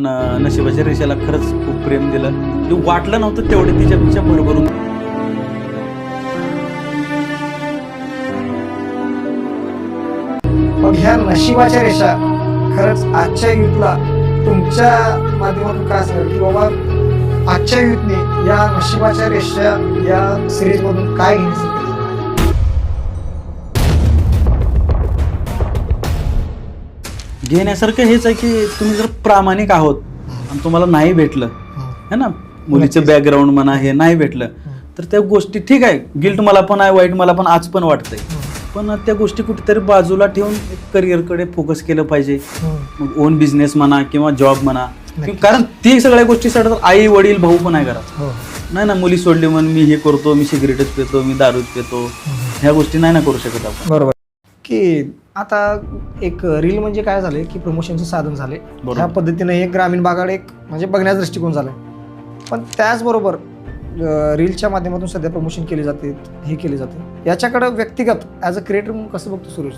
नशिबाच्या रेषेला खरंच खूप प्रेम दिलं. ते वाटलं नव्हतं तेवढे तिच्यापेक्षा भरभरून. मग ह्या नशिबाच्या रेषा खरंच आजच्या युथला तुमच्या माध्यमातून काय सांगाल की बाबा आजच्या युथने या नशिबाच्या रेषा या सिरीज मधून काय घेण्याचं घेण्यासारखं हेच आहे की तुम्ही जर प्रामाणिक आहोत आणि तुम्हाला नाही भेटलं है ना, मुलीचं बॅकग्राऊंड म्हणा हे नाही भेटलं तर त्या गोष्टी ठीक आहे, गिल्ट मला पण आहे, वाईट मला पण आज पण वाटतंय, पण त्या गोष्टी कुठेतरी बाजूला ठेवून करिअरकडे फोकस केलं पाहिजे. मग ओन बिझनेस म्हणा किंवा जॉब म्हणा, कारण ती सगळ्या गोष्टीसाठी तर आई वडील भाऊ पण आहे घरात. नाही ना, मुली सोडली म्हणून मी हे करतो, मी सिगरेटच पितो, मी दारूच पितो, ह्या गोष्टी नाही ना करू शकत आपण. बरोबर की आता एक रील म्हणजे काय झाले की प्रमोशनचं साधन झाले, ह्या पद्धतीने एक ग्रामीण भागाकडे एक म्हणजे बघण्याचा दृष्टिकोन झालाय. पण त्याचबरोबर रीलच्या माध्यमातून सध्या प्रमोशन केले जाते, हे केले जाते, याच्याकडे व्यक्तिगत ॲज अ क्रिएटर म्हणून कसं बघतो सुरेश?